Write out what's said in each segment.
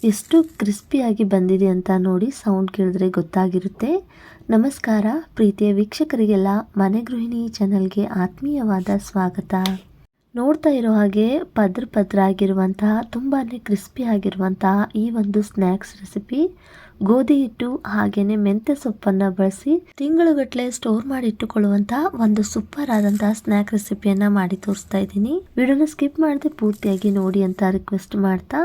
ಎಷ್ಟು ಕ್ರಿಸ್ಪಿಯಾಗಿ ಬಂದಿದೆ ಅಂತ ನೋಡಿ ಸೌಂಡ್ ಕೇಳಿದ್ರೆ ಗೊತ್ತಾಗಿರುತ್ತೆ. ನಮಸ್ಕಾರ ಪ್ರೀತಿಯ ವೀಕ್ಷಕರಿಗೆಲ್ಲ ಮನೆ ಗೃಹಿಣಿ ಚಾನಲ್ಗೆ ಆತ್ಮೀಯವಾದ ಸ್ವಾಗತ. ನೋಡ್ತಾ ಇರೋ ಹಾಗೆ ಪದ್ರ ಆಗಿರುವಂತಹ ತುಂಬಾ ಕ್ರಿಸ್ಪಿ ಆಗಿರುವಂತಹ ಈ ಒಂದು ಸ್ನ್ಯಾಕ್ಸ್ ರೆಸಿಪಿ ಗೋಧಿ ಹಿಟ್ಟು ಹಾಗೇನೆ ಮೆಂತ್ಯ ಸೊಪ್ಪನ್ನು ಬಳಸಿ ತಿಂಗಳುಗಟ್ಟಲೆ ಸ್ಟೋರ್ ಮಾಡಿ ಇಟ್ಟುಕೊಳ್ಳುವಂತಹ ಒಂದು ಸೂಪರ್ ಆದಂತಹ ಸ್ನ್ಯಾಕ್ ರೆಸಿಪಿಯನ್ನ ಮಾಡಿ ತೋರಿಸ್ತಾ ಇದ್ದೀನಿ. ವಿಡಿಯೋನ ಸ್ಕಿಪ್ ಮಾಡದೆ ಪೂರ್ತಿಯಾಗಿ ನೋಡಿ ಅಂತ ರಿಕ್ವೆಸ್ಟ್ ಮಾಡ್ತಾ,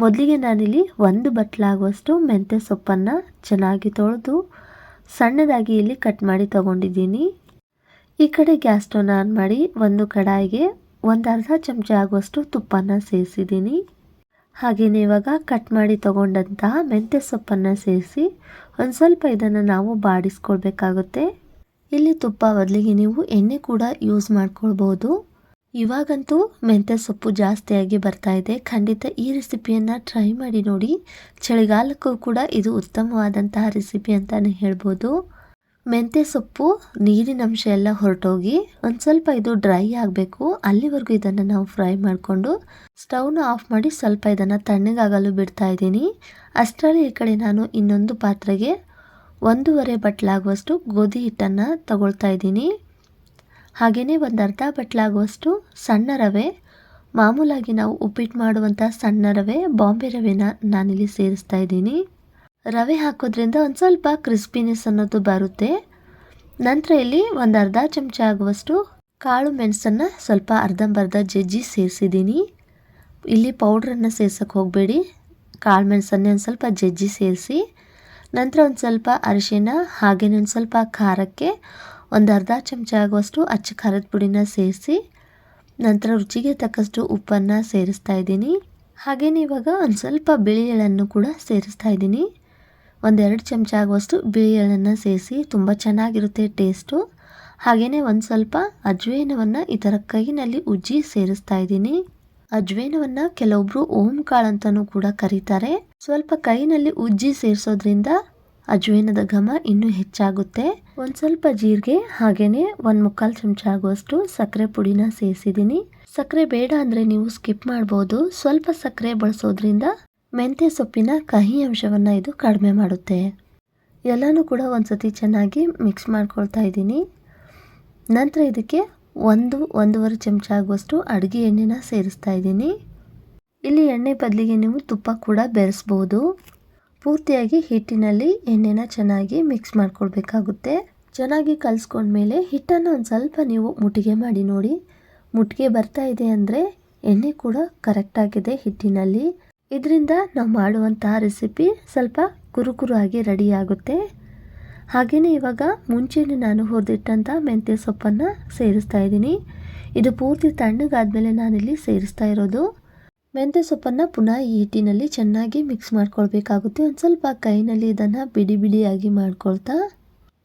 ಮೊದಲಿಗೆ ನಾನಿಲ್ಲಿ 1 ಬಟ್ಲಾಗುವಷ್ಟು ಮೆಂತ್ಯ ಸೊಪ್ಪನ್ನು ಚೆನ್ನಾಗಿ ತೊಳೆದು ಸಣ್ಣದಾಗಿ ಇಲ್ಲಿ ಕಟ್ ಮಾಡಿ ತಗೊಂಡಿದ್ದೀನಿ. ಈ ಕಡೆ ಗ್ಯಾಸ್ ಸ್ಟವ್ ಆನ್ ಮಾಡಿ ಒಂದು ಕಡಾಯಿಗೆ ಒಂದು ಅರ್ಧ ಚಮಚ ಆಗುವಷ್ಟು ತುಪ್ಪನ ಸೇರಿಸಿದ್ದೀನಿ. ಹಾಗೆಯೇ ಇವಾಗ ಕಟ್ ಮಾಡಿ ತಗೊಂಡಂತಹ ಮೆಂತ್ಯ ಸೊಪ್ಪನ್ನು ಸೇರಿಸಿ ಒಂದು ಸ್ವಲ್ಪ ಇದನ್ನು ನಾವು ಬಾಡಿಸ್ಕೊಳ್ಬೇಕಾಗುತ್ತೆ. ಇಲ್ಲಿ ತುಪ್ಪ ಬದಲಿಗೆ ನೀವು ಎಣ್ಣೆ ಕೂಡ ಯೂಸ್ ಮಾಡ್ಕೊಳ್ಬಹುದು. ಇವಾಗಂತೂ ಮೆಂತ್ಯ ಸೊಪ್ಪು ಜಾಸ್ತಿಯಾಗಿ ಬರ್ತಾ ಇದೆ. ಖಂಡಿತ ಈ ರೆಸಿಪಿಯನ್ನು ಟ್ರೈ ಮಾಡಿ ನೋಡಿ. ಚಳಿಗಾಲಕ್ಕೂ ಕೂಡ ಇದು ಉತ್ತಮವಾದಂತಹ ರೆಸಿಪಿ ಅಂತಲೇ ಹೇಳ್ಬೋದು. ಮೆಂತ್ಯ ಸೊಪ್ಪು ನೀರಿನ ಅಂಶ ಎಲ್ಲ ಹೊರಟೋಗಿ ಒಂದು ಸ್ವಲ್ಪ ಇದು ಡ್ರೈ ಆಗಬೇಕು. ಅಲ್ಲಿವರೆಗೂ ಇದನ್ನು ನಾವು ಫ್ರೈ ಮಾಡಿಕೊಂಡು ಸ್ಟವ್ನ ಆಫ್ ಮಾಡಿ ಸ್ವಲ್ಪ ಇದನ್ನು ತಣ್ಣಗಾಗಲು ಬಿಡ್ತಾ ಇದ್ದೀನಿ. ಅಷ್ಟರಲ್ಲಿ ಈ ಕಡೆ ನಾನು ಇನ್ನೊಂದು ಪಾತ್ರೆಗೆ 1.5 ಬಟ್ಲಾಗುವಷ್ಟು ಗೋಧಿ ಹಿಟ್ಟನ್ನು ತಗೊಳ್ತಾ ಇದ್ದೀನಿ. ಹಾಗೆಯೇ ಒಂದು ಅರ್ಧ ಬಟ್ಲಾಗುವಷ್ಟು ಸಣ್ಣ ರವೆ, ಮಾಮೂಲಾಗಿ ನಾವು ಉಪ್ಪಿಟ್ಟು ಮಾಡುವಂಥ ಸಣ್ಣ ರವೆ, ಬಾಂಬೆ ರವೆನ ನಾನಿಲ್ಲಿ ಸೇರಿಸ್ತಾ ಇದ್ದೀನಿ. ರವೆ ಹಾಕೋದ್ರಿಂದ ಒಂದು ಸ್ವಲ್ಪ ಕ್ರಿಸ್ಪಿನೆಸ್ ಅನ್ನೋದು ಬರುತ್ತೆ. ನಂತರ ಇಲ್ಲಿ ಒಂದು ಅರ್ಧ ಚಮಚ ಆಗುವಷ್ಟು ಕಾಳು ಮೆಣಸನ್ನು ಸ್ವಲ್ಪ ಅರ್ಧಂಬರ್ಧ ಜಜ್ಜಿ ಸೇರಿಸಿದ್ದೀನಿ. ಇಲ್ಲಿ ಪೌಡ್ರನ್ನು ಸೇರ್ಸೋಕ್ಕೆ ಹೋಗಬೇಡಿ, ಕಾಳು ಮೆಣಸನ್ನೇ ಒಂದು ಸ್ವಲ್ಪ ಜಜ್ಜಿ ಸೇರಿಸಿ. ನಂತರ ಒಂದು ಸ್ವಲ್ಪ ಅರಿಶಿನ ಹಾಗೆಯೇ ಒಂದು ಸ್ವಲ್ಪ ಖಾರಕ್ಕೆ ಒಂದು ಅರ್ಧ ಚಮಚ ಆಗುವಷ್ಟು ಅಚ್ಚ ಖಾರದ ಪುಡಿನ ಸೇರಿಸಿ, ನಂತರ ರುಚಿಗೆ ತಕ್ಕಷ್ಟು ಉಪ್ಪನ್ನು ಸೇರಿಸ್ತಾ ಇದ್ದೀನಿ. ಹಾಗೆಯೇ ಇವಾಗ ಒಂದು ಸ್ವಲ್ಪ ಬಿಳಿ ಎಳ್ಳನ್ನು ಕೂಡ ಸೇರಿಸ್ತಾ ಇದ್ದೀನಿ. 1-2 ಚಮಚ ಆಗುವಷ್ಟು ಬಿಳಿ ಎಳ್ಳನ್ನು ಸೇರಿಸಿ ತುಂಬ ಚೆನ್ನಾಗಿರುತ್ತೆ ಟೇಸ್ಟು. ಹಾಗೆಯೇ ಒಂದು ಸ್ವಲ್ಪ ಅಜ್ವೇನವನ್ನು ಈ ಥರ ಕೈನಲ್ಲಿ ಉಜ್ಜಿ ಸೇರಿಸ್ತಾ ಇದ್ದೀನಿ. ಅಜ್ವೇನವನ್ನು ಕೆಲವೊಬ್ಬರು ಓಂ ಕಾಳು ಅಂತಲೂ ಕೂಡ ಕರೀತಾರೆ. ಸ್ವಲ್ಪ ಕೈನಲ್ಲಿ ಉಜ್ಜಿ ಸೇರಿಸೋದ್ರಿಂದ ಅಜ್ವೇನದ ಘಮ ಇನ್ನೂ ಹೆಚ್ಚಾಗುತ್ತೆ. ಒಂದು ಸ್ವಲ್ಪ ಜೀರಿಗೆ ಹಾಗೆಯೇ 1/4 ಚಮಚ ಆಗುವಷ್ಟು ಸಕ್ಕರೆ ಪುಡಿನ ಸೇರಿಸಿದ್ದೀನಿ. ಸಕ್ಕರೆ ಬೇಡ ಅಂದರೆ ನೀವು ಸ್ಕಿಪ್ ಮಾಡ್ಬೋದು. ಸ್ವಲ್ಪ ಸಕ್ಕರೆ ಬಳಸೋದ್ರಿಂದ ಮೆಂತ್ಯ ಸೊಪ್ಪಿನ ಕಹಿ ಅಂಶವನ್ನು ಇದು ಕಡಿಮೆ ಮಾಡುತ್ತೆ. ಎಲ್ಲನೂ ಕೂಡ ಒಂದ್ಸತಿ ಚೆನ್ನಾಗಿ ಮಿಕ್ಸ್ ಮಾಡ್ಕೊಳ್ತಾ ಇದ್ದೀನಿ. ನಂತರ ಇದಕ್ಕೆ 1-1.5 ಚಮಚ ಆಗುವಷ್ಟು ಅಡುಗೆ ಎಣ್ಣೆನ ಸೇರಿಸ್ತಾ ಇದ್ದೀನಿ. ಇಲ್ಲಿ ಎಣ್ಣೆ ಬದಲಿಗೆ ನೀವು ತುಪ್ಪ ಕೂಡ ಬೆರೆಸ್ಬೋದು. ಪೂರ್ತಿಯಾಗಿ ಹಿಟ್ಟಿನಲ್ಲಿ ಎಣ್ಣೆನ ಚೆನ್ನಾಗಿ ಮಿಕ್ಸ್ ಮಾಡ್ಕೊಳ್ಬೇಕಾಗುತ್ತೆ. ಚೆನ್ನಾಗಿ ಕಲಿಸ್ಕೊಂಡ್ಮೇಲೆ ಹಿಟ್ಟನ್ನು ಒಂದು ಸ್ವಲ್ಪ ನೀವು ಮುಟ್ಟಿಗೆ ಮಾಡಿ ನೋಡಿ. ಮುಟ್ಟಿಗೆ ಬರ್ತಾ ಇದೆ ಅಂದರೆ ಎಣ್ಣೆ ಕೂಡ ಕರೆಕ್ಟಾಗಿದೆ ಹಿಟ್ಟಿನಲ್ಲಿ. ಇದರಿಂದ ನಾವು ಮಾಡುವಂತಹ ರೆಸಿಪಿ ಸ್ವಲ್ಪ ಕುರುಕುರು ಆಗಿ ರೆಡಿ ಆಗುತ್ತೆ. ಹಾಗೆಯೇ ಇವಾಗ ಮುಂಚೆನೇ ನಾನು ಹುರಿದಿಟ್ಟಂಥ ಮೆಂತ್ಯ ಸೊಪ್ಪನ್ನು ಸೇರಿಸ್ತಾ ಇದ್ದೀನಿ. ಇದು ಪೂರ್ತಿ ತಣ್ಣಗಾದ್ಮೇಲೆ ನಾನಿಲ್ಲಿ ಸೇರಿಸ್ತಾ ಇರೋದು. ಮೆಂತ್ಯ ಸೊಪ್ಪನ್ನು ಪುನಃ ಈ ಹಿಟ್ಟಿನಲ್ಲಿ ಚೆನ್ನಾಗಿ ಮಿಕ್ಸ್ ಮಾಡ್ಕೊಳ್ಬೇಕಾಗುತ್ತೆ. ಒಂದು ಸ್ವಲ್ಪ ಕೈನಲ್ಲಿ ಇದನ್ನು ಬಿಡಿ ಬಿಡಿಯಾಗಿ ಮಾಡ್ಕೊಳ್ತಾ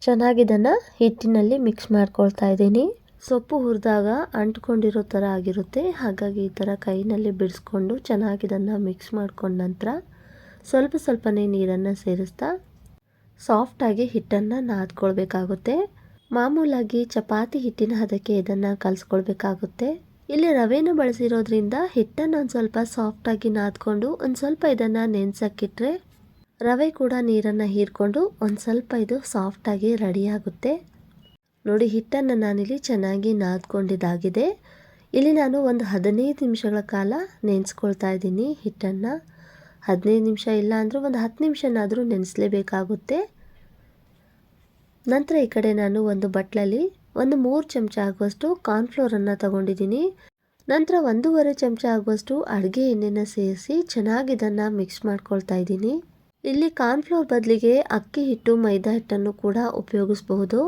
ಚೆನ್ನಾಗಿ ಇದನ್ನು ಹಿಟ್ಟಿನಲ್ಲಿ ಮಿಕ್ಸ್ ಮಾಡ್ಕೊಳ್ತಾ ಇದ್ದೀನಿ. ಸೊಪ್ಪು ಹುರಿದಾಗ ಅಂಟ್ಕೊಂಡಿರೋ ಥರ ಆಗಿರುತ್ತೆ. ಹಾಗಾಗಿ ಈ ಥರ ಕೈನಲ್ಲಿ ಬಿಡಿಸ್ಕೊಂಡು ಚೆನ್ನಾಗಿ ಇದನ್ನು ಮಿಕ್ಸ್ ಮಾಡ್ಕೊಂಡ ನಂತರ ಸ್ವಲ್ಪನೇ ನೀರನ್ನು ಸೇರಿಸ್ತಾ ಸಾಫ್ಟಾಗಿ ಹಿಟ್ಟನ್ನು ನಾದ್ಕೊಳ್ಬೇಕಾಗುತ್ತೆ. ಮಾಮೂಲಾಗಿ ಚಪಾತಿ ಹಿಟ್ಟಿನ ಹದಕ್ಕೆ ಇದನ್ನು ಕಲಿಸ್ಕೊಳ್ಬೇಕಾಗುತ್ತೆ. ಇಲ್ಲಿ ರವೆನ ಬಳಸಿರೋದ್ರಿಂದ ಹಿಟ್ಟನ್ನು ಒಂದು ಸ್ವಲ್ಪ ಸಾಫ್ಟಾಗಿ ನಾದ್ಕೊಂಡು ಒಂದು ಸ್ವಲ್ಪ ಇದನ್ನು ನೆನೆಸಕ್ಕಿಟ್ರೆ ರವೆ ಕೂಡ ನೀರನ್ನು ಹೀರ್ಕೊಂಡು ಒಂದು ಸ್ವಲ್ಪ ಇದು ಸಾಫ್ಟಾಗಿ ರೆಡಿ ಆಗುತ್ತೆ. ನೋಡಿ, ಹಿಟ್ಟನ್ನು ನಾನಿಲ್ಲಿ ಚೆನ್ನಾಗಿ ನಾದ್ಕೊಂಡಿದ್ದಾಗಿದೆ. ಇಲ್ಲಿ ನಾನು ಒಂದು 15 ನಿಮಿಷಗಳ ಕಾಲ ನೆನೆಸ್ಕೊಳ್ತಾ ಇದ್ದೀನಿ ಹಿಟ್ಟನ್ನು. 15 ನಿಮಿಷ ಇಲ್ಲ ಅಂದರೂ ಒಂದು 10 ನಿಮಿಷನಾದರೂ ನೆನೆಸಲೇಬೇಕಾಗುತ್ತೆ. ನಂತರ ಈ ಕಡೆ ನಾನು ಒಂದು ಬಟ್ಲಲ್ಲಿ 3 ಚಮಚ ಆಗುವಷ್ಟು ಕಾರ್ನ್ಫ್ಲೋರನ್ನು ತಗೊಂಡಿದ್ದೀನಿ. ನಂತರ 1.5 ಚಮಚ ಆಗುವಷ್ಟು ಅಡುಗೆ ಎಣ್ಣೆನ ಸೇರಿಸಿ ಚೆನ್ನಾಗಿ ಇದನ್ನು ಮಿಕ್ಸ್ ಮಾಡ್ಕೊಳ್ತಾ ಇದ್ದೀನಿ. ಇಲ್ಲಿ ಕಾರ್ನ್ಫ್ಲೋರ್ ಬದಲಿಗೆ ಅಕ್ಕಿ ಹಿಟ್ಟು, ಮೈದಾ ಹಿಟ್ಟನ್ನು ಕೂಡ ಉಪಯೋಗಿಸಬಹುದು.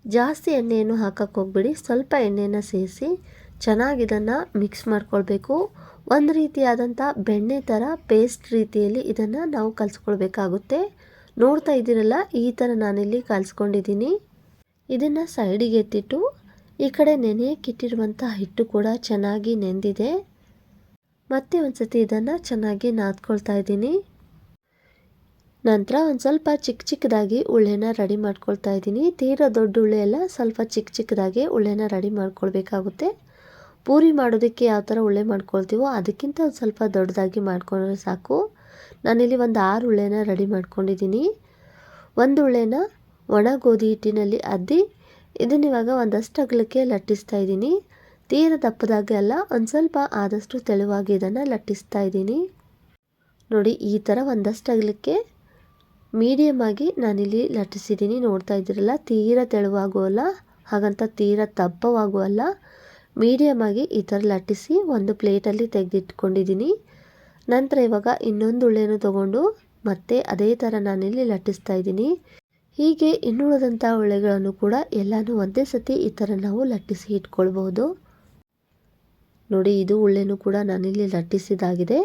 ಜಾಸ್ತಿ ಎಣ್ಣೆಯನ್ನು ಹಾಕಕ್ಕೆ ಹೋಗ್ಬೇಡಿ, ಸ್ವಲ್ಪ ಎಣ್ಣೆನ ಸೇರಿಸಿ ಚೆನ್ನಾಗಿ ಇದನ್ನು ಮಿಕ್ಸ್ ಮಾಡ್ಕೊಳ್ಬೇಕು. ಒಂದು ರೀತಿಯಾದಂಥ ಬೆಣ್ಣೆ ಥರ ಪೇಸ್ಟ್ ರೀತಿಯಲ್ಲಿ ಇದನ್ನು ನಾವು ಕಲಿಸ್ಕೊಳ್ಬೇಕಾಗುತ್ತೆ. ನೋಡ್ತಾ ಇದ್ದೀರಲ್ಲ, ಈ ಥರ ನಾನಿಲ್ಲಿ ಕಲಿಸ್ಕೊಂಡಿದ್ದೀನಿ. ಇದನ್ನು ಸೈಡಿಗೆ ಎತ್ತಿಟ್ಟು ಈ ಕಡೆ ನೆನೆಯಕ್ಕಿಟ್ಟಿರುವಂಥ ಹಿಟ್ಟು ಕೂಡ ಚೆನ್ನಾಗಿ ನೆಂದಿದೆ. ಮತ್ತೆ ಒಂದು ಸತಿ ಇದನ್ನು ಚೆನ್ನಾಗಿ ನಾದ್ಕೊಳ್ತಾ ಇದ್ದೀನಿ. ನಂತರ ಒಂದು ಸ್ವಲ್ಪ ಚಿಕ್ಕದಾಗಿ ಉಳ್ಳೆನ ರೆಡಿ ಮಾಡ್ಕೊಳ್ತಾ ಇದ್ದೀನಿ. ತೀರಾ ದೊಡ್ಡ ಉಳ್ಳೆ ಎಲ್ಲ, ಸ್ವಲ್ಪ ಚಿಕ್ಕದಾಗಿ ಉಳ್ಳೆನ ರೆಡಿ ಮಾಡ್ಕೊಳ್ಬೇಕಾಗುತ್ತೆ. ಪೂರಿ ಮಾಡೋದಕ್ಕೆ ಯಾವ ಥರ ಉಳ್ಳೆ ಮಾಡ್ಕೊಳ್ತೀವೋ ಅದಕ್ಕಿಂತ ಒಂದು ಸ್ವಲ್ಪ ದೊಡ್ಡದಾಗಿ ಮಾಡ್ಕೊಂಡ್ರೆ ಸಾಕು. ನಾನಿಲ್ಲಿ ಒಂದು 6 ಉಳ್ಳೆನ ರೆಡಿ ಮಾಡ್ಕೊಂಡಿದ್ದೀನಿ. ಒಂದು ಉಳ್ಳೆನ ಒಣ ಗೋಧಿ ಹಿಟ್ಟಿನಲ್ಲಿ ಅದ್ದಿ ಇದನ್ನಿವಾಗ ಒಂದಷ್ಟು ಅಗಲಕ್ಕೆ ಲಟ್ಟಿಸ್ತಾ ಇದ್ದೀನಿ. ತೀರ ದಪ್ಪದಾಗೆ ಅಲ್ಲ, ಒಂದು ಸ್ವಲ್ಪ ಆದಷ್ಟು ತೆಳುವಾಗಿ ಇದನ್ನು ಲಟ್ಟಿಸ್ತಾ ಇದ್ದೀನಿ. ನೋಡಿ, ಈ ಥರ ಒಂದಷ್ಟು ಅಗಲಕ್ಕೆ ಮೀಡಿಯಮ್ ಆಗಿ ನಾನಿಲ್ಲಿ ಲಟ್ಟಿಸಿದ್ದೀನಿ. ನೋಡ್ತಾ ಇದ್ದೀರಲ್ಲ, ತೀರ ತೆಳುವಾಗುವಲ್ಲ ಹಾಗಂತ ತೀರ ದಪ್ಪವಾಗುವಲ್ಲ, ಮೀಡಿಯಮ್ ಆಗಿ ಈ ಥರ ಲಟ್ಟಿಸಿ ಒಂದು ಪ್ಲೇಟಲ್ಲಿ ತೆಗೆದಿಟ್ಕೊಂಡಿದ್ದೀನಿ. ನಂತರ ಇವಾಗ ಇನ್ನೊಂದು ಉಳ್ಳೆನೂ ತಗೊಂಡು ಮತ್ತೆ ಅದೇ ಥರ ನಾನಿಲ್ಲಿ ಲಟ್ಟಿಸ್ತಾ ಇದ್ದೀನಿ. ಹೀಗೆ ಇನ್ನುಳಿದಂಥ ಉಳ್ಳೆಗಳನ್ನು ಕೂಡ ಎಲ್ಲನೂ ಒಂದೇ ಸತಿ ಈ ಥರ ನಾವು ಲಟ್ಟಿಸಿ ಇಟ್ಕೊಳ್ಬಹುದು. ನೋಡಿ, ಇದು ಉಳ್ಳೆನೂ ಕೂಡ ನಾನಿಲ್ಲಿ ಲಟ್ಟಿಸಿದಾಗಿದೆ.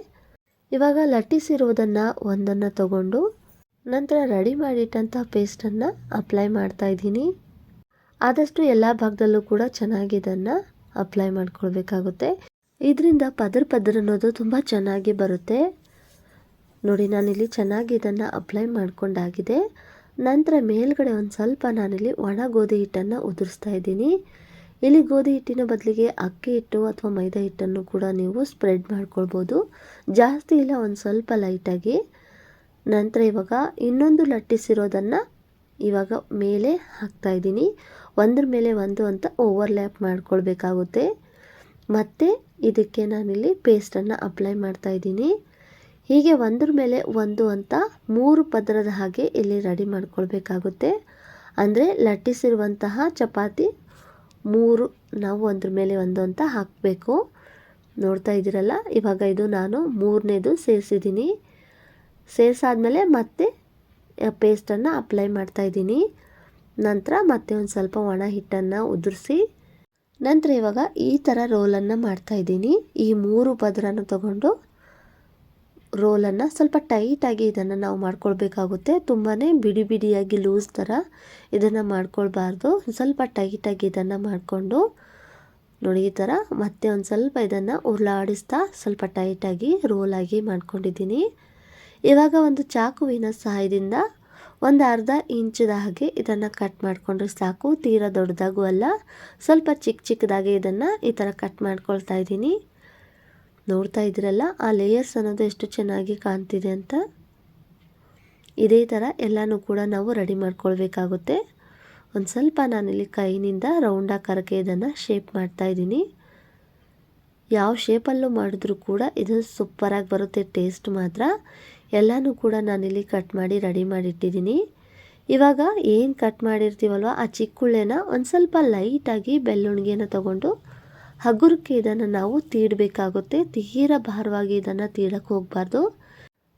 ಇವಾಗ ಲಟ್ಟಿಸಿರುವುದನ್ನು ಒಂದನ್ನು ತಗೊಂಡು ನಂತರ ರೆಡಿ ಮಾಡಿಟ್ಟಂಥ ಪೇಸ್ಟನ್ನು ಅಪ್ಲೈ ಮಾಡ್ತಾ ಇದ್ದೀನಿ. ಆದಷ್ಟು ಎಲ್ಲ ಭಾಗದಲ್ಲೂ ಕೂಡ ಚೆನ್ನಾಗಿ ಇದನ್ನು ಅಪ್ಲೈ ಮಾಡ್ಕೊಳ್ಬೇಕಾಗುತ್ತೆ. ಇದರಿಂದ ಪದರ ಅನ್ನೋದು ತುಂಬ ಚೆನ್ನಾಗಿ ಬರುತ್ತೆ. ನೋಡಿ, ನಾನಿಲ್ಲಿ ಚೆನ್ನಾಗಿ ಇದನ್ನು ಅಪ್ಲೈ ಮಾಡ್ಕೊಂಡಾಗಿದೆ. ನಂತರ ಮೇಲ್ಗಡೆ ಒಂದು ಸ್ವಲ್ಪ ನಾನಿಲ್ಲಿ ಒಣ ಗೋಧಿ ಹಿಟ್ಟನ್ನು ಉದುರಿಸ್ತಾ ಇದ್ದೀನಿ. ಇಲ್ಲಿ ಗೋಧಿ ಹಿಟ್ಟಿನ ಬದಲಿಗೆ ಅಕ್ಕಿ ಹಿಟ್ಟು ಅಥವಾ ಮೈದಾ ಹಿಟ್ಟನ್ನು ಕೂಡ ನೀವು ಸ್ಪ್ರೆಡ್ ಮಾಡ್ಕೊಳ್ಬೋದು. ಜಾಸ್ತಿ ಇಲ್ಲ, ಒಂದು ಸ್ವಲ್ಪ ಲೈಟಾಗಿ. ನಂತರ ಇವಾಗ ಇನ್ನೊಂದು ಲಟ್ಟಿಸಿರೋದನ್ನು ಇವಾಗ ಮೇಲೆ ಹಾಕ್ತಾ ಇದ್ದೀನಿ. ಒಂದ್ರ ಮೇಲೆ ಒಂದು ಅಂತ ಓವರ್ಲ್ಯಾಪ್ ಮಾಡ್ಕೊಳ್ಬೇಕಾಗುತ್ತೆ. ಮತ್ತು ಇದಕ್ಕೆ ನಾನಿಲ್ಲಿ ಪೇಸ್ಟನ್ನು ಅಪ್ಲೈ ಮಾಡ್ತಾ ಇದ್ದೀನಿ. ಹೀಗೆ ಒಂದ್ರ ಮೇಲೆ ಒಂದು ಅಂತ 3 ಪದರದ ಹಾಗೆ ಇಲ್ಲಿ ರೆಡಿ ಮಾಡ್ಕೊಳ್ಬೇಕಾಗುತ್ತೆ. ಅಂದರೆ ಲಟ್ಟಿಸಿರುವಂತಹ ಚಪಾತಿ 3 ನಾವು ಒಂದ್ರ ಮೇಲೆ ಒಂದು ಅಂತ ಹಾಕಬೇಕು. ನೋಡ್ತಾ ಇದ್ದೀರಲ್ಲ, ಇವಾಗ ಇದು ನಾನು 3ನೇದು ಸೇರಿಸಿದ್ದೀನಿ. ಸೇರಿಸಾದ್ಮೇಲೆ ಮತ್ತೆ ಪೇಸ್ಟನ್ನು ಅಪ್ಲೈ ಮಾಡ್ತಾ ಇದ್ದೀನಿ. ನಂತರ ಮತ್ತೆ ಒಂದು ಸ್ವಲ್ಪ ಒಣ ಹಿಟ್ಟನ್ನು ಉದುರಿಸಿ ನಂತರ ಇವಾಗ ಈ ಥರ ರೋಲನ್ನು ಮಾಡ್ತಾ ಇದ್ದೀನಿ. ಈ 3 ಪದರನ್ನು ತಗೊಂಡು ರೋಲನ್ನು ಸ್ವಲ್ಪ ಟೈಟಾಗಿ ಇದನ್ನು ನಾವು ಮಾಡ್ಕೊಳ್ಬೇಕಾಗುತ್ತೆ. ತುಂಬಾ ಬಿಡಿ ಬಿಡಿಯಾಗಿ ಲೂಸ್ ಥರ ಇದನ್ನು ಮಾಡ್ಕೊಳ್ಬಾರ್ದು. ಸ್ವಲ್ಪ ಟೈಟಾಗಿ ಇದನ್ನು ಮಾಡಿಕೊಂಡು ನೋಡಿ, ಈ ಥರ ಮತ್ತೆ ಒಂದು ಸ್ವಲ್ಪ ಇದನ್ನು ಉರುಳಾಡಿಸ್ತಾ ಸ್ವಲ್ಪ ಟೈಟಾಗಿ ರೋಲಾಗಿ ಮಾಡ್ಕೊಂಡಿದ್ದೀನಿ. ಇವಾಗ ಒಂದು ಚಾಕುವಿನ ಸಹಾಯದಿಂದ ಒಂದು ಅರ್ಧ ಇಂಚದ ಹಾಗೆ ಇದನ್ನು ಕಟ್ ಮಾಡಿಕೊಂಡ್ರೆ ಸಾಕು. ತೀರಾ ದೊಡ್ಡದಾಗೂ ಅಲ್ಲ, ಸ್ವಲ್ಪ ಚಿಕ್ಕದಾಗಿ ಇದನ್ನು ಈ ಥರ ಕಟ್ ಮಾಡ್ಕೊಳ್ತಾ ಇದ್ದೀನಿ. ನೋಡ್ತಾ ಇದ್ದೀರಲ್ಲ, ಆ ಲೇಯರ್ಸ್ ಅನ್ನೋದು ಎಷ್ಟು ಚೆನ್ನಾಗಿ ಕಾಣ್ತಿದೆ ಅಂತ. ಇದೇ ಥರ ಎಲ್ಲನೂ ಕೂಡ ನಾವು ರೆಡಿ ಮಾಡ್ಕೊಳ್ಬೇಕಾಗುತ್ತೆ. ಒಂದು ಸ್ವಲ್ಪ ನಾನಿಲ್ಲಿ ಕೈನಿಂದ ರೌಂಡ್ ಆಕಾರಕ್ಕೆ ಇದನ್ನು ಶೇಪ್ ಮಾಡ್ತಾ ಇದ್ದೀನಿ. ಯಾವ ಶೇಪಲ್ಲೂ ಮಾಡಿದ್ರೂ ಕೂಡ ಇದು ಸೂಪರಾಗಿ ಬರುತ್ತೆ, ಟೇಸ್ಟ್ ಮಾತ್ರ. ಎಲ್ಲನೂ ಕೂಡ ನಾನಿಲ್ಲಿ ಕಟ್ ಮಾಡಿ ರೆಡಿ ಮಾಡಿಟ್ಟಿದ್ದೀನಿ. ಇವಾಗ ಏನು ಕಟ್ ಮಾಡಿರ್ತೀವಲ್ವ ಆ ಚಿಕ್ಕುಳ್ಳೆನ ಒಂದು ಸ್ವಲ್ಪ ಲೈಟಾಗಿ ಬೆಳ್ಳುಣಿಗೆನ ತಗೊಂಡು ಹಗುರಕ್ಕೆ ಇದನ್ನು ನಾವು ತೀಡಬೇಕಾಗುತ್ತೆ. ತೀರ ಭಾರವಾಗಿ ಇದನ್ನು ತೀಡಕ್ಕೆ ಹೋಗಬಾರ್ದು.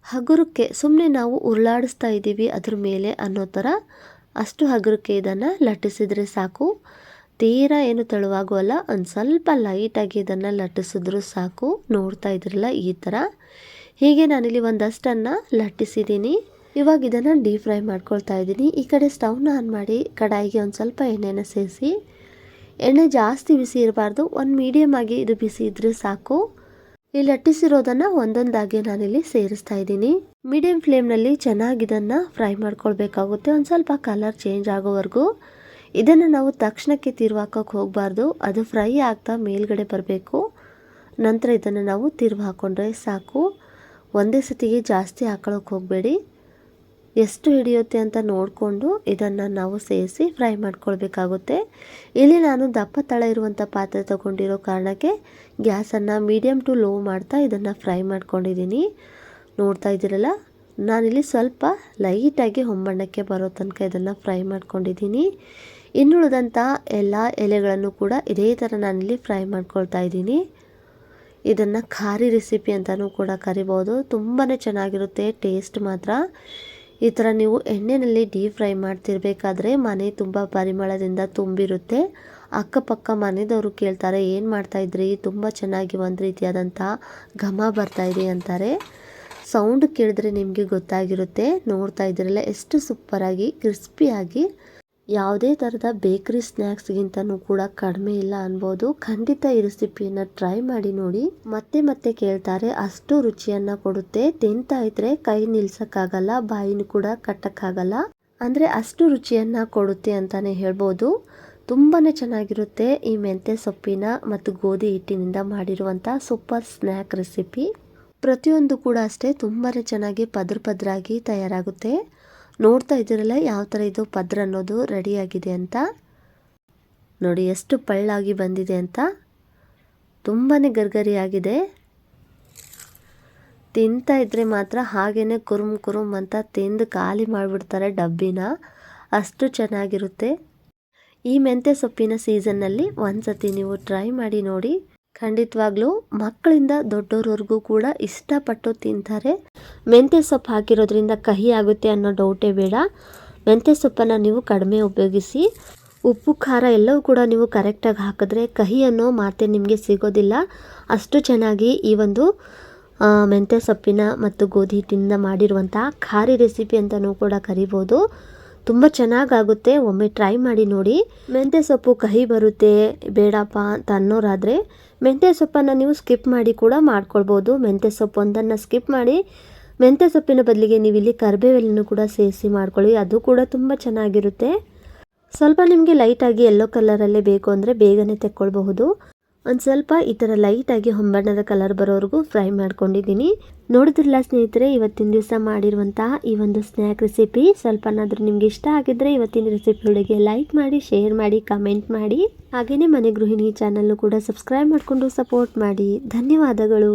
ಹಗುರಕ್ಕೆ ಸುಮ್ಮನೆ ನಾವು ಉರುಳಾಡಿಸ್ತಾ ಇದ್ದೀವಿ ಅದ್ರ ಮೇಲೆ ಅನ್ನೋ ಥರ ಅಷ್ಟು ಹಗುರಕ್ಕೆ ಇದನ್ನು ಲಟ್ಟಿಸಿದರೆ ಸಾಕು. ತೀರಾ ಏನು ತೆಳುವಾಗುವಲ್ಲ, ಒಂದು ಸ್ವಲ್ಪ ಲೈಟಾಗಿ ಇದನ್ನು ಲಟ್ಟಿಸಿದ್ರೂ ಸಾಕು. ನೋಡ್ತಾ ಇದ್ರಲ್ಲ, ಈ ಥರ. ಹೀಗೆ ನಾನಿಲ್ಲಿ ಒಂದಷ್ಟನ್ನು ಲಟ್ಟಿಸಿದ್ದೀನಿ. ಇವಾಗ ಇದನ್ನು ಡೀಪ್ ಫ್ರೈ ಮಾಡ್ಕೊಳ್ತಾ ಇದ್ದೀನಿ. ಈ ಕಡೆ ಸ್ಟವ್ನ ಆನ್ ಮಾಡಿ ಕಡಾಯಿಗೆ ಒಂದು ಸ್ವಲ್ಪ ಎಣ್ಣೆನ ಸೇರಿಸಿ, ಎಣ್ಣೆ ಜಾಸ್ತಿ ಬಿಸಿ ಇರಬಾರ್ದು, ಒಂದು ಮೀಡಿಯಮ್ ಆಗಿ ಇದು ಬಿಸಿ ಇದ್ದರೆ ಸಾಕು. ಈ ಲಟ್ಟಿಸಿರೋದನ್ನು ಒಂದೊಂದಾಗಿ ನಾನಿಲ್ಲಿ ಸೇರಿಸ್ತಾ ಇದ್ದೀನಿ. ಮೀಡಿಯಂ ಫ್ಲೇಮ್ನಲ್ಲಿ ಚೆನ್ನಾಗಿ ಇದನ್ನು ಫ್ರೈ ಮಾಡ್ಕೊಳ್ಬೇಕಾಗುತ್ತೆ. ಒಂದು ಸ್ವಲ್ಪ ಕಲರ್ ಚೇಂಜ್ ಆಗೋವರೆಗೂ ಇದನ್ನು ನಾವು ತಕ್ಷಣಕ್ಕೆ ತಿರುವು ಹಾಕೋಕ್ಕೆ ಹೋಗಬಾರ್ದು. ಅದು ಫ್ರೈ ಆಗ್ತಾ ಮೇಲ್ಗಡೆ ಬರಬೇಕು. ನಂತರ ಇದನ್ನು ನಾವು ತಿರುವು ಹಾಕ್ಕೊಂಡ್ರೆ ಸಾಕು. ಒಂದೇ ಸತಿಗೆ ಜಾಸ್ತಿ ಹಾಕೊಳ್ಳೋಕೆ ಹೋಗಬೇಡಿ. ಎಷ್ಟು ಹಿಡಿಯುತ್ತೆ ಅಂತ ನೋಡಿಕೊಂಡು ಇದನ್ನು ನಾವು ಸೇರಿಸಿ ಫ್ರೈ ಮಾಡ್ಕೊಳ್ಬೇಕಾಗುತ್ತೆ. ಇಲ್ಲಿ ನಾನು ದಪ್ಪ ತಳ ಇರುವಂಥ ಪಾತ್ರೆ ತಗೊಂಡಿರೋ ಕಾರಣಕ್ಕೆ ಗ್ಯಾಸನ್ನು ಮೀಡಿಯಮ್ ಟು ಲೋ ಮಾಡ್ತಾ ಇದನ್ನು ಫ್ರೈ ಮಾಡ್ಕೊಂಡಿದ್ದೀನಿ. ನೋಡ್ತಾ ಇದ್ದೀರಲ್ಲ, ನಾನಿಲ್ಲಿ ಸ್ವಲ್ಪ ಲೈಟಾಗಿ ಹೊಂಬಣ್ಣಕ್ಕೆ ಬರೋ ತನಕ ಇದನ್ನು ಫ್ರೈ ಮಾಡ್ಕೊಂಡಿದ್ದೀನಿ. ಇನ್ನುಳಿದಂಥ ಎಲ್ಲ ಎಲೆಗಳನ್ನು ಕೂಡ ಇದೇ ಥರ ನಾನಿಲ್ಲಿ ಫ್ರೈ ಮಾಡ್ಕೊಳ್ತಾ ಇದ್ದೀನಿ. ಇದನ್ನು ಖಾರಿ ರೆಸಿಪಿ ಅಂತಲೂ ಕೂಡ ಕರಿಬೋದು. ತುಂಬಾ ಚೆನ್ನಾಗಿರುತ್ತೆ ಟೇಸ್ಟ್ ಮಾತ್ರ. ಈ ಥರ ನೀವು ಎಣ್ಣೆಯಲ್ಲಿ ಡೀಪ್ ಫ್ರೈ ಮಾಡ್ತಿರ್ಬೇಕಾದ್ರೆ ಮನೆ ತುಂಬ ಪರಿಮಳದಿಂದ ತುಂಬಿರುತ್ತೆ. ಅಕ್ಕಪಕ್ಕ ಮನೆಯದವರು ಕೇಳ್ತಾರೆ, ಏನು ಮಾಡ್ತಾಯಿದ್ರಿ, ತುಂಬ ಚೆನ್ನಾಗಿ ಒಂದು ರೀತಿಯಾದಂಥ ಘಮ ಬರ್ತಾಯಿದೆ ಅಂತಾರೆ. ಸೌಂಡ್ ಕೇಳಿದ್ರೆ ನಿಮಗೆ ಗೊತ್ತಾಗಿರುತ್ತೆ. ನೋಡ್ತಾ ಇದ್ದೀರಲ್ಲ, ಎಷ್ಟು ಸೂಪರಾಗಿ ಕ್ರಿಸ್ಪಿಯಾಗಿ ಯಾವುದೇ ಥರದ ಬೇಕ್ರಿ ಸ್ನ್ಯಾಕ್ಸ್ಗಿಂತನೂ ಕೂಡ ಕಡಿಮೆ ಇಲ್ಲ ಅನ್ಬೋದು. ಖಂಡಿತ ಈ ರೆಸಿಪಿಯನ್ನು ಟ್ರೈ ಮಾಡಿ ನೋಡಿ. ಮತ್ತೆ ಮತ್ತೆ ಕೇಳ್ತಾರೆ, ಅಷ್ಟು ರುಚಿಯನ್ನು ಕೊಡುತ್ತೆ. ತಿಂತಾ ಇದ್ರೆ ಕೈ ನಿಲ್ಸಕ್ಕಾಗಲ್ಲ, ಬಾಯಿನೂ ಕೂಡ ಕಟ್ಟಕ್ಕಾಗಲ್ಲ. ಅಂದರೆ ಅಷ್ಟು ರುಚಿಯನ್ನು ಕೊಡುತ್ತೆ ಅಂತಲೇ ಹೇಳ್ಬೋದು. ತುಂಬಾ ಚೆನ್ನಾಗಿರುತ್ತೆ ಈ ಮೆಂತ್ಯ ಸೊಪ್ಪಿನ ಮತ್ತು ಗೋಧಿ ಹಿಟ್ಟಿನಿಂದ ಮಾಡಿರುವಂಥ ಸೂಪರ್ ಸ್ನ್ಯಾಕ್ ರೆಸಿಪಿ. ಪ್ರತಿಯೊಂದು ಕೂಡ ಅಷ್ಟೇ ತುಂಬಾ ಚೆನ್ನಾಗಿ ಪದರಾಗಿ ತಯಾರಾಗುತ್ತೆ. ನೋಡ್ತಾ ಇದ್ದೀರಲ್ಲ ಯಾವ ಥರ ಇದು ಪದ್ರ ಅನ್ನೋದು ರೆಡಿಯಾಗಿದೆ ಅಂತ. ನೋಡಿ ಎಷ್ಟು ಪಳ್ಳಾಗಿ ಬಂದಿದೆ ಅಂತ. ತುಂಬಾ ಗರ್ಗರಿಯಾಗಿದೆ. ತಿಂತಾ ಇದ್ರೆ ಮಾತ್ರ ಹಾಗೇನೆ ಕುರುಮ್ ಅಂತ ತಿಂದು ಖಾಲಿ ಮಾಡಿಬಿಡ್ತಾರೆ ಡಬ್ಬಿನ. ಅಷ್ಟು ಚೆನ್ನಾಗಿರುತ್ತೆ. ಈ ಮೆಂತ್ಯ ಸೊಪ್ಪಿನ ಸೀಸನ್ನಲ್ಲಿ ಒಂದ್ಸತಿ ನೀವು ಟ್ರೈ ಮಾಡಿ ನೋಡಿ. ಖಂಡಿತವಾಗ್ಲೂ ಮಕ್ಕಳಿಂದ ದೊಡ್ಡೋರವರೆಗೂ ಕೂಡ ಇಷ್ಟಪಟ್ಟು ತಿಂತಾರೆ. ಮೆಂತ್ಯ ಸೊಪ್ಪು ಹಾಕಿರೋದ್ರಿಂದ ಕಹಿ ಆಗುತ್ತೆ ಅನ್ನೋ ಡೌಟೇ ಬೇಡ. ಮೆಂತ್ಯ ಸೊಪ್ಪನ್ನು ನೀವು ಕಡಿಮೆ ಉಪಯೋಗಿಸಿ. ಉಪ್ಪು ಖಾರ ಎಲ್ಲವೂ ಕೂಡ ನೀವು ಕರೆಕ್ಟಾಗಿ ಹಾಕಿದ್ರೆ ಕಹಿ ಅನ್ನೋ ಮಾತೆ ನಿಮಗೆ ಸಿಗೋದಿಲ್ಲ. ಅಷ್ಟು ಚೆನ್ನಾಗಿ ಈ ಒಂದು ಮೆಂತ್ಯ ಸೊಪ್ಪಿನ ಮತ್ತು ಗೋಧಿ ಹಿಟ್ಟಿನಿಂದ ಮಾಡಿರುವಂಥ ಖಾರಿ ರೆಸಿಪಿ ಅಂತಲೂ ಕೂಡ ಕರಿಬೋದು. ತುಂಬ ಚೆನ್ನಾಗಾಗುತ್ತೆ. ಒಮ್ಮೆ ಟ್ರೈ ಮಾಡಿ ನೋಡಿ. ಮೆಂತ್ಯ ಸೊಪ್ಪು ಕಹಿ ಬರುತ್ತೆ ಬೇಡಪ್ಪ ಅಂತ ಅನ್ನೋರಾದರೆ ಮೆಂತ್ಯ ಸೊಪ್ಪನ್ನು ನೀವು ಸ್ಕಿಪ್ ಮಾಡಿ ಕೂಡ ಮಾಡ್ಕೊಳ್ಬೋದು. ಮೆಂತ್ಯ ಸೊಪ್ಪು ಒಂದನ್ನು ಸ್ಕಿಪ್ ಮಾಡಿ ಮೆಂತ್ಯ ಸೊಪ್ಪಿನ ಬದಲಿಗೆ ನೀವು ಇಲ್ಲಿ ಕರಿಬೇವೆಲ್ಲನೂ ಕೂಡ ಸೇರಿಸಿ ಮಾಡ್ಕೊಳ್ಳಿ. ಅದು ಕೂಡ ತುಂಬ ಚೆನ್ನಾಗಿರುತ್ತೆ. ಸ್ವಲ್ಪ ನಿಮಗೆ ಲೈಟಾಗಿ ಯೆಲ್ಲೋ ಕಲರಲ್ಲೇ ಬೇಕು ಅಂದರೆ ಬೇಗನೆ ತೆಕ್ಕೊಳ್ಬಹುದು. ಒಂದು ಸ್ವಲ್ಪ ಈ ಥರ ಲೈಟಾಗಿ ಹೊಂಬಣ್ಣದ ಕಲರ್ ಬರೋವರೆಗೂ ಫ್ರೈ ಮಾಡ್ಕೊಂಡಿದ್ದೀನಿ. ನೋಡಿದ್ರಲ್ಲ ಸ್ನೇಹಿತರೆ, ಇವತ್ತಿನ ದಿವಸ ಮಾಡಿರುವಂತಹ ಈ ಒಂದು ಸ್ನ್ಯಾಕ್ ರೆಸಿಪಿ ಸ್ವಲ್ಪನಾದರೂ ನಿಮ್ಗೆ ಇಷ್ಟ ಆಗಿದ್ರೆ ಇವತ್ತಿನ ರೆಸಿಪಿಗಳಿಗೆ ಲೈಕ್ ಮಾಡಿ, ಶೇರ್ ಮಾಡಿ, ಕಮೆಂಟ್ ಮಾಡಿ. ಹಾಗೆಯೇ ಮನೆ ಗೃಹಿಣಿ ಚಾನಲ್ನು ಕೂಡ ಸಬ್ಸ್ಕ್ರೈಬ್ ಮಾಡಿಕೊಂಡು ಸಪೋರ್ಟ್ ಮಾಡಿ. ಧನ್ಯವಾದಗಳು.